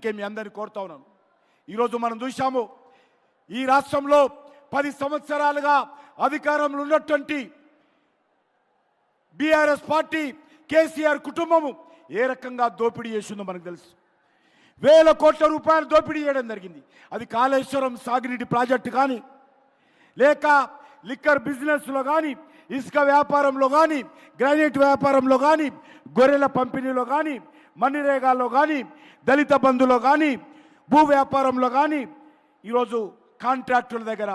అందుకే మీ అందరిని కోరుతా ఉన్నాను. ఈరోజు మనం చూశాము, ఈ రాష్ట్రంలో 10 సంవత్సరాలుగా అధికారంలో ఉన్నటువంటి బీఆర్ఎస్ పార్టీ, కేసీఆర్ కుటుంబము ఏ రకంగా దోపిడీ చేసిందో మనకు తెలుసు. వేల కోట్ల రూపాయలు దోపిడీ చేయడం జరిగింది. అది కాళేశ్వరం సాగునీటి ప్రాజెక్టు కానీ, లేక లిక్కర్ బిజినెస్లో కానీ, ఇసుక వ్యాపారంలో కానీ, గ్రానైట్ వ్యాపారంలో కానీ, గొర్రెల పంపిణీలో కానీ, మన్నిరేగాల్లో కానీ, దళిత బంధులో కానీ, భూ వ్యాపారంలో కానీ, ఈరోజు కాంట్రాక్టుల దగ్గర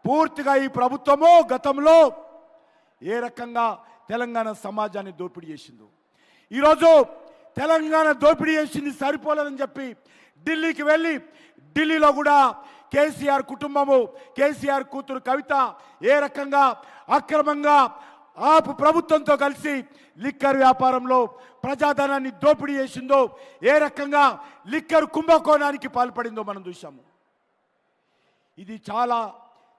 పూర్తిగా ఈ ప్రభుత్వము గతంలో ఏ రకంగా తెలంగాణ సమాజాన్ని దోపిడీ చేసిందో, ఈరోజు తెలంగాణ దోపిడీ చేసింది సరిపోలేదని చెప్పి ఢిల్లీకి వెళ్ళి, ఢిల్లీలో కూడా కేసీఆర్ కుటుంబము, కేసీఆర్ కూతురు కవిత ఏ రకంగా అక్రమంగా ఆపు ప్రభుత్వంతో కలిసి లిక్కర్ వ్యాపారంలో ప్రజాధనాన్ని దోపిడీ చేసిందో, ఏ రకంగా లిక్కర్ కుంభకోణానికి పాల్పడిందో మనం చూసాము. ఇది చాలా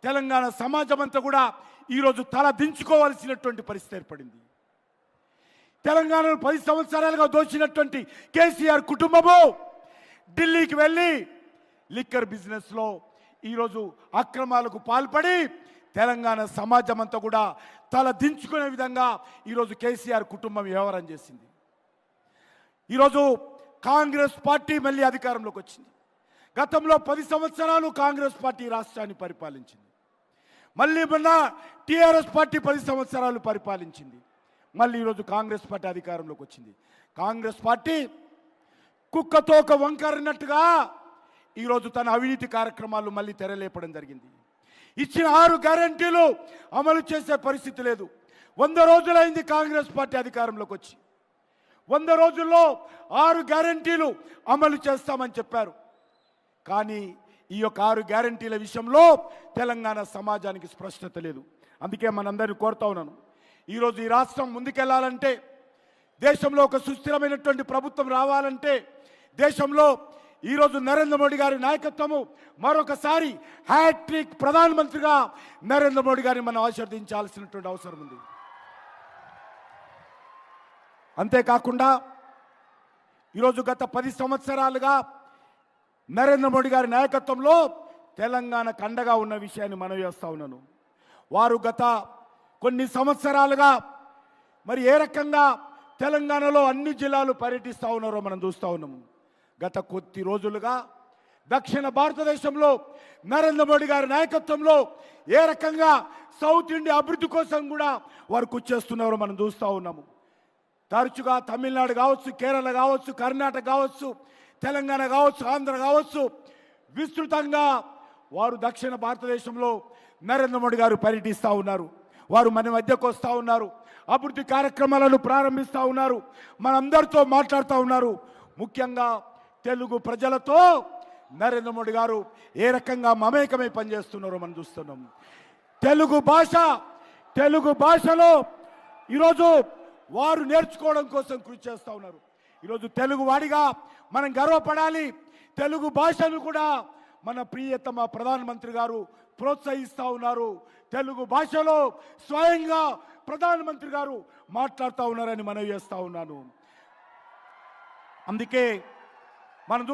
తెలంగాణ సమాజం అంతా కూడా ఈరోజు తల దించుకోవాల్సినటువంటి పరిస్థితి ఏర్పడింది. తెలంగాణలో 10 సంవత్సరాలుగా దోచినటువంటి కేసీఆర్ కుటుంబము ఢిల్లీకి వెళ్ళి లిక్కర్ బిజినెస్లో ఈరోజు అక్రమాలకు పాల్పడి తెలంగాణ సమాజం అంతా కూడా తల దించుకునే విధంగా ఈరోజు కేసీఆర్ కుటుంబం వ్యవహారం చేసింది. ఈరోజు కాంగ్రెస్ పార్టీ మళ్ళీ అధికారంలోకి వచ్చింది. గతంలో 10 సంవత్సరాలు కాంగ్రెస్ పార్టీ రాష్ట్రాన్ని పరిపాలించింది. మళ్ళీ మొన్న టీఆర్ఎస్ పార్టీ 10 సంవత్సరాలు పరిపాలించింది. మళ్ళీ ఈరోజు కాంగ్రెస్ పార్టీ అధికారంలోకి వచ్చింది. కాంగ్రెస్ పార్టీ కుక్కతోక వంకరినట్టుగా ఈరోజు తన అవినీతి కార్యక్రమాలు మళ్ళీ తెరలేపడం జరిగింది. ఇచ్చిన 6 గ్యారంటీలు అమలు చేసే పరిస్థితి లేదు. 100 రోజులైంది కాంగ్రెస్ పార్టీ అధికారంలోకి వచ్చి. 100 రోజుల్లో 6 గ్యారంటీలు అమలు చేస్తామని చెప్పారు. కానీ ఈ యొక్క 6 గ్యారంటీల విషయంలో తెలంగాణ సమాజానికి స్పష్టత లేదు. అందుకే మనందరినీ కోరుతా ఉన్నాను, ఈరోజు ఈ రాష్ట్రం ముందుకెళ్లాలంటే, దేశంలో ఒక సుస్థిరమైనటువంటి ప్రభుత్వం రావాలంటే, దేశంలో ఈరోజు నరేంద్ర మోడీ గారి నాయకత్వము మరొకసారి హ్యాట్రిక్ ప్రధానమంత్రిగా నరేంద్ర మోడీ గారిని మనం ఆశీర్వదించాల్సినటువంటి అవసరం ఉంది. అంతేకాకుండా ఈరోజు గత 10 సంవత్సరాలుగా నరేంద్ర మోడీ గారి నాయకత్వంలో తెలంగాణకు అండగా ఉన్న విషయాన్ని మనవి చేస్తా ఉన్నాను. వారు గత కొన్ని సంవత్సరాలుగా మరి ఏ రకంగా తెలంగాణలో అన్ని జిల్లాలు పర్యటిస్తూ ఉన్నారో మనం చూస్తూ ఉన్నాము. గత కొద్ది రోజులుగా దక్షిణ భారతదేశంలో నరేంద్ర మోడీ గారి నాయకత్వంలో ఏ రకంగా సౌత్ ఇండియా అభివృద్ధి కోసం కూడా వారు కృషి చేస్తున్నారో మనం చూస్తూ ఉన్నాము. తరచుగా తమిళనాడు కావచ్చు, కేరళ కావచ్చు, కర్ణాటక కావచ్చు, తెలంగాణ కావచ్చు, ఆంధ్ర కావచ్చు, విస్తృతంగా వారు దక్షిణ భారతదేశంలో నరేంద్ర మోడీ గారు పర్యటిస్తూ ఉన్నారు. వారు మన మధ్యకు వస్తూ ఉన్నారు, అభివృద్ధి కార్యక్రమాలను ప్రారంభిస్తూ ఉన్నారు, మనందరితో మాట్లాడుతూ ఉన్నారు. ముఖ్యంగా తెలుగు ప్రజలతో నరేంద్ర మోడీ గారు ఏ రకంగా మమేకమై పనిచేస్తున్నారో మనం చూస్తున్నాం. తెలుగు భాషలో ఈరోజు వారు నేర్చుకోవడం కోసం కృషి చేస్తూ ఉన్నారు. ఈరోజు తెలుగు వాడిగా మనం గర్వపడాలి. తెలుగు భాషను కూడా మన ప్రియతమ ప్రధానమంత్రి గారు ప్రోత్సహిస్తూ ఉన్నారు. తెలుగు భాషలో స్వయంగా ప్రధానమంత్రి గారు మాట్లాడుతూ ఉన్నారని మనవి చేస్తూ ఉన్నాను. అందుకే మనం